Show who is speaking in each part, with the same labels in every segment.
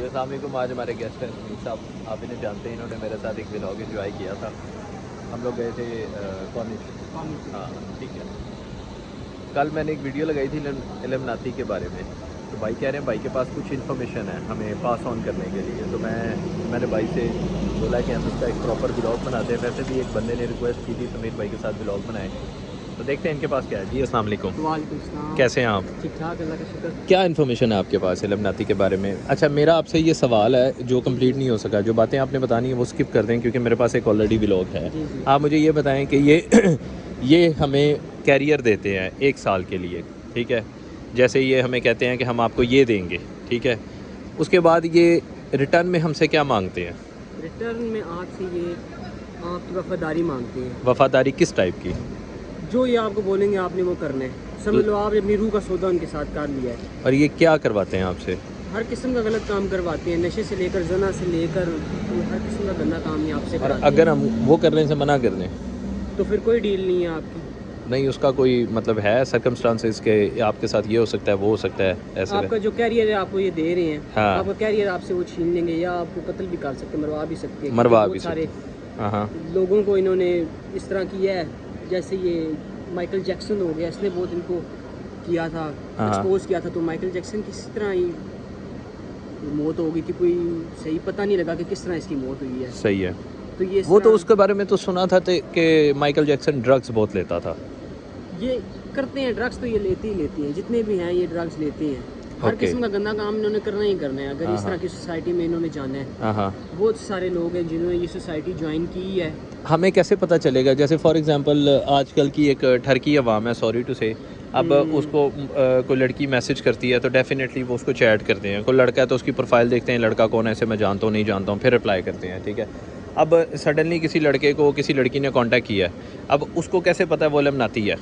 Speaker 1: जी अस्सलाम वालेकुम। आज हमारे गेस्ट हैं सुनील साहब, आप इन्हें जानते हैं। इन्होंने मेरे साथ एक व्लॉग एंजॉय किया था। हम लोग गए थे कॉलेज। हाँ ठीक है। कल मैंने एक वीडियो लगाई थी इल्यूमिनाती के बारे में। तो भाई कह रहे हैं भाई के पास कुछ इन्फॉर्मेशन है हमें पास ऑन करने के लिए। तो मैंने भाई से बोला कि हम इसका एक प्रॉपर व्लॉग बनाते हैं। वैसे भी एक बंदे ने रिक्वेस्ट की थी सुनील भाई के साथ व्लॉग बनाएं। तो देखते हैं इनके पास क्या है। जी अस्सलाम वालेकुम।
Speaker 2: वालेकुम सलाम।
Speaker 1: कैसे हैं आप?
Speaker 2: ठीक ठाक, अल्लाह का शुक्र।
Speaker 1: क्या इन्फॉर्मेशन है आपके पास इल्यूमिनाती के बारे में? अच्छा, मेरा आपसे ये सवाल है जो कंप्लीट नहीं हो सका। जो बातें आपने बतानी है वो स्किप कर दें क्योंकि मेरे पास एक ऑलरेडी व्लॉग है।
Speaker 2: जी जी।
Speaker 1: आप मुझे ये बताएं कि ये हमें कैरियर देते हैं 1 साल के लिए, ठीक है? जैसे ये हमें कहते हैं कि हम आपको ये देंगे, ठीक है? उसके बाद ये रिटर्न में हमसे क्या मांगते हैं?
Speaker 2: रिटर्न में आपसे ये आपकी वफादारी मांगते हैं।
Speaker 1: वफादारी किस टाइप की?
Speaker 2: जो ये आपको बोलेंगे आपने वो करना है। समझ लो आप अपनी रूह का सौदा उनके साथ कर लिया है।
Speaker 1: और ये क्या करवाते हैं आपसे?
Speaker 2: हर किस्म का गलत काम करवाते हैं, नशे से लेकर जना से लेकर हर किस्म का गंदा काम ये आपसे
Speaker 1: और
Speaker 2: कराते
Speaker 1: अगर हम वो करने से मना कर दें
Speaker 2: हैं तो फिर कोई डील नहीं है आपकी।
Speaker 1: नहीं, उसका कोई मतलब है सर्कमस्टांसेस के आपके साथ ये हो सकता है वो हो सकता है ऐसे?
Speaker 2: आपका जो कैरियर है आपको ये दे रहे हैं।
Speaker 1: हाँ।
Speaker 2: आपका कैरियर आपसे वो छीन लेंगे या आपको कत्ल भी कर सकते हैं, मरवा भी सकते हैं।
Speaker 1: मरवा
Speaker 2: बहुत
Speaker 1: भी
Speaker 2: सारे
Speaker 1: हाँ।
Speaker 2: लोगों को इन्होंने इस तरह किया है। जैसे ये माइकल जैक्सन हो गया, इसने बहुत इनको किया था, एक्सपोज किया था। तो माइकल जैक्सन की इस तरह ही मौत हो गई थी। कोई सही पता नहीं लगा कि किस तरह इसकी मौत हुई है।
Speaker 1: सही है।
Speaker 2: तो ये
Speaker 1: वो तो उसके बारे में तो सुना था कि माइकल जैक्सन ड्रग्स बहुत लेता था।
Speaker 2: ये करते हैं ड्रग्स, तो ये लेते ही लेते हैं, जितने भी हैं ये ड्रग्स लेते हैं। हर किस्म का गंदा काम इन्होंने करना ही करना है अगर इस तरह की सोसाइटी में इन्होंने जाना है।
Speaker 1: हाँ।
Speaker 2: बहुत सारे लोग हैं जिन्होंने ये सोसाइटी ज्वाइन की है।
Speaker 1: हमें कैसे पता चलेगा? जैसे फॉर एग्जांपल आजकल की एक ठरकी अवाम है, सॉरी टू से, अब उसको कोई लड़की मैसेज करती है तो डेफिनेटली वो उसको चैट करते हैं। कोई लड़का है तो उसकी प्रोफाइल देखते हैं, लड़का कौन है, ऐसे मैं जानता हूँ नहीं जानता हूँ, फिर रिप्लाई करते हैं, ठीक है? अब सडनली किसी लड़के को किसी लड़की ने कांटेक्ट किया है, अब उसको कैसे पता है वो इल्यूमिनाती है?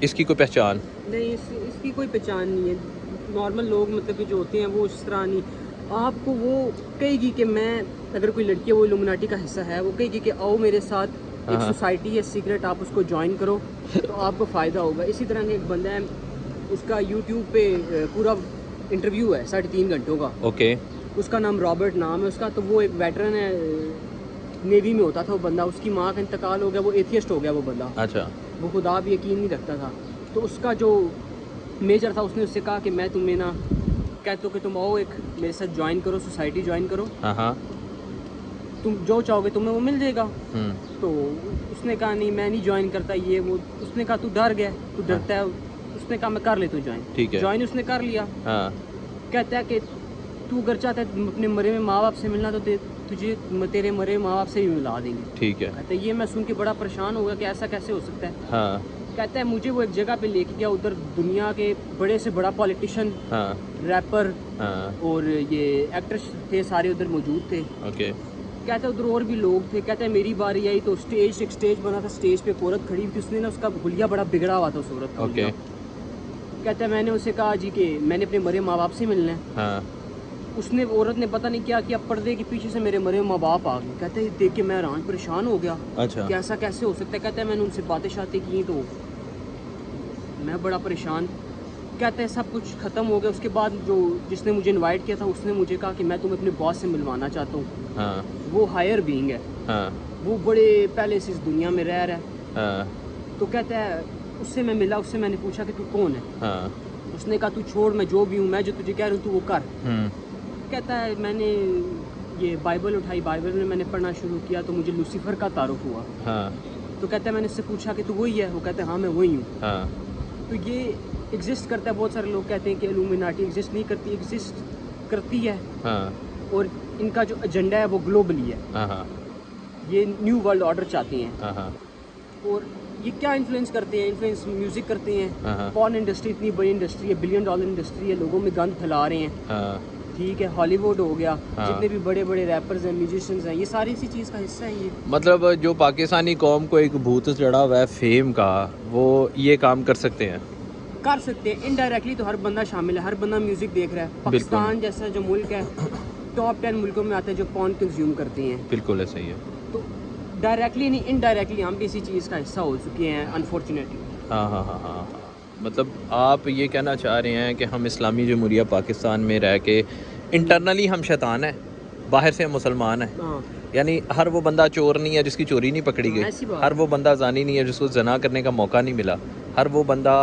Speaker 1: इसकी कोई पहचान
Speaker 2: नहीं, इसकी कोई पहचान नहीं है। नॉर्मल लोग मतलब कि जो होते हैं वो इस तरह नहीं। आपको वो कहेगी कि मैं, अगर कोई लड़की है वो इल्यूमिनाटी का हिस्सा है, वो कहेगी कि आओ मेरे साथ, एक सोसाइटी है सीक्रेट, आप उसको ज्वाइन करो तो आपको फ़ायदा होगा। इसी तरह का एक बंदा है, उसका यूट्यूब पे पूरा इंटरव्यू है 3.5 घंटों का।
Speaker 1: ओके।
Speaker 2: उसका नाम रॉबर्ट नाम है उसका। तो वो एक वेटरन है, नेवी में होता था वो बंदा। उसकी माँ का इंतकाल हो गया, वो एथियस्ट हो गया वो बंदा।
Speaker 1: अच्छा।
Speaker 2: वो खुदा भी यकीन नहीं रखता था। तो उसका जो मेजर था उसने उससे कहा कि मैं तुम्हें ना कहता हूँ कि तुम आओ एक मेरे साथ ज्वाइन करो, सोसाइटी ज्वाइन करो,
Speaker 1: हाँ।
Speaker 2: तुम जो चाहोगे तुम्हें वो मिल जाएगा। तो उसने कहा नहीं मैं नहीं ज्वाइन करता ये वो। उसने कहा तू डर गया, तू डरता है। उसने कहा मैं कर ले तू ज्वाइन।
Speaker 1: ठीक है।
Speaker 2: ज्वाइन उसने कर लिया।
Speaker 1: हाँ।
Speaker 2: कहता है कि तू अगर चाहता है अपने मरे में माँ बाप से मिलना तो तुझे तेरे मरे माँ बाप से भी मिला देंगे।
Speaker 1: ठीक है।
Speaker 2: कहता है ये मैं सुन के बड़ा परेशान हो गया कि ऐसा कैसे हो सकता है।
Speaker 1: हाँ।
Speaker 2: कहता है मुझे वो एक जगह पे लेके गया, उधर दुनिया के बड़े से बड़ा पॉलिटिशियन, रैपर और ये एक्टर्स थे, सारे उधर मौजूद थे।
Speaker 1: ओके।
Speaker 2: कहता है उधर और भी लोग थे। कहता है मेरी बारी आई तो एक स्टेज बना था, स्टेज पे एक औरत खड़ी थी, उसने ना उसका हुलिया बड़ा बिगड़ा हुआ था उस औरत का।
Speaker 1: ओके।
Speaker 2: कहता है मैंने उसे कहा जी कि मैंने अपने मरे माँ बाप से मिलना है। उसने औरत ने पता नहीं क्या किया, पर्दे के पीछे से मेरे मरे माँ बाप आ गए। कहते हैं देख के मैं हैरान परेशान हो गया।
Speaker 1: अच्छा।
Speaker 2: कि ऐसा कैसे हो सकता है? कहता है मैंने उनसे बातें शातें की तो मैं बड़ा परेशान। कहते हैं सब कुछ ख़त्म हो गया। उसके बाद जो जिसने मुझे इनवाइट किया था उसने मुझे कहा कि मैं तुम्हें अपने बॉस से मिलवाना चाहता हूँ। वो हायर बीइंग है। वो बड़े पहले से इस दुनिया में रह रहा है। तो कहता है उससे मैं मिला, उससे मैंने पूछा कि तू कौन है? उसने कहा तू छोड़, मैं जो भी हूँ, मैं जो तुझे कह रहा हूँ तू वो कर। कहता है मैंने ये बाइबल उठाई, बाइबल में मैंने पढ़ना शुरू किया तो मुझे लूसीफर का तारुफ हुआ। तो कहता है मैंने उससे पूछा कि तू वही है? वो कहता है हाँ मैं वही हूँ। तो ये एग्जिस्ट करता है। बहुत सारे लोग कहते हैं कि इल्यूमिनाटी एग्जिस्ट नहीं करती, एग्जिस्ट करती है। और इनका जो एजेंडा है वो ग्लोबली है। ये न्यू वर्ल्ड ऑर्डर चाहते हैं। और ये क्या इन्फ्लुएंस करते हैं? इन्फ्लुएंस म्यूजिक करते हैं। पॉर्न इंडस्ट्री इतनी बड़ी इंडस्ट्री है, $1 बिलियन इंडस्ट्री है, लोगों में गंद फैला रहे हैं। ठीक है, हॉलीवुड हो गया, जितने भी बड़े बड़े रैपर्स हैं, म्यूजिशियंस हैं, ये सारी इसी चीज़ का हिस्सा है ये।
Speaker 1: मतलब जो पाकिस्तानी कौम को एक भूत चढ़ा हुआ है फेम का, वो ये काम कर सकते हैं?
Speaker 2: कर सकते हैं इनडायरेक्टली। तो हर बंदा शामिल है, हर बंदा म्यूजिक देख रहा है। पाकिस्तान जैसा जो मुल्क है टॉप 10 मुल्कों में आता है जो पॉर्न कंज्यूम करते हैं।
Speaker 1: बिल्कुल ऐसा ही है।
Speaker 2: तो डायरेक्टली नहीं इनडायरेक्टली हम भी इसी चीज़ का हिस्सा हो चुके हैं अनफॉर्चुनेटली।
Speaker 1: हाँ। मतलब आप ये कहना चाह रहे हैं कि हम इस्लामी जमहूरिया पाकिस्तान में रह के इंटरनली हम शैतान हैं, बाहर से हम मुसलमान हैं।
Speaker 2: हाँ,
Speaker 1: यानी हर वो बंदा चोर नहीं है जिसकी चोरी नहीं पकड़ी
Speaker 2: ऐसी
Speaker 1: गई,
Speaker 2: बात
Speaker 1: हर वो बंदा जानी नहीं है जिसको जना करने का मौका नहीं मिला, हर वो बंदा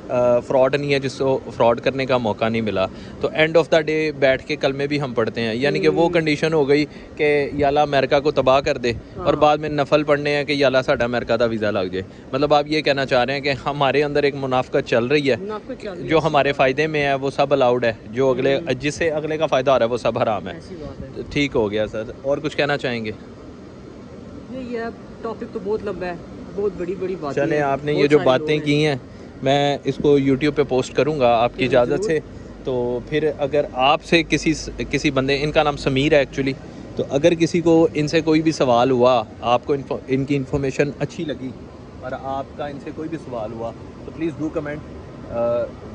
Speaker 1: फ्रॉड नहीं है जिसको फ्रॉड करने का मौका नहीं मिला। तो एंड ऑफ द डे बैठ के कलमे भी हम पढ़ते हैं, यानी कि वो कंडीशन हो गई कि या अल्लाह अमेरिका को तबाह कर दे, और बाद में नफल पढ़ने हैं कि या अल्लाह साडा अमेरिका का वीज़ा लग जाए। मतलब आप ये कहना चाह रहे हैं कि हमारे अंदर एक मुनाफकत चल रही है,
Speaker 2: मुनाफिक चल रही
Speaker 1: जो
Speaker 2: है,
Speaker 1: हमारे फ़ायदे में है वो सब अलाउड है, जो अगले जिससे अगले का फ़ायदा आ रहा है वो सब हराम है।
Speaker 2: ऐसी बात है।
Speaker 1: तो ठीक हो गया सर, और कुछ कहना चाहेंगे?
Speaker 2: यही है, टॉपिक तो बहुत लंबा है, बहुत बड़ी बड़ी बातें
Speaker 1: चलें,
Speaker 2: हैं,
Speaker 1: आपने ये
Speaker 2: बहुत
Speaker 1: जो
Speaker 2: सारे
Speaker 1: बातें
Speaker 2: लोग
Speaker 1: की हैं मैं इसको यूट्यूब पे पोस्ट करूँगा आपकी इजाज़त से। तो फिर अगर आपसे किसी बंदे, इनका नाम समीर है एक्चुअली, तो अगर किसी को इनसे कोई भी सवाल हुआ, आपको इनकी इन्फॉर्मेशन अच्छी लगी और आपका इनसे कोई भी सवाल हुआ, तो please do comment,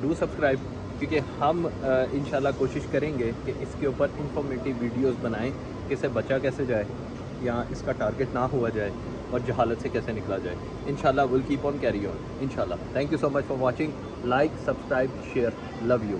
Speaker 1: do subscribe, क्योंकि हम इंशाल्लाह कोशिश करेंगे कि इसके ऊपर इंफॉर्मेटिव वीडियोस बनाएं कि इससे बचा कैसे जाए या इसका टारगेट ना हुआ जाए और जहालत से कैसे निकला जाए। इंशाल्लाह will keep on carry on इंशाल्लाह। Thank you so much for watching, like, subscribe, share, love you.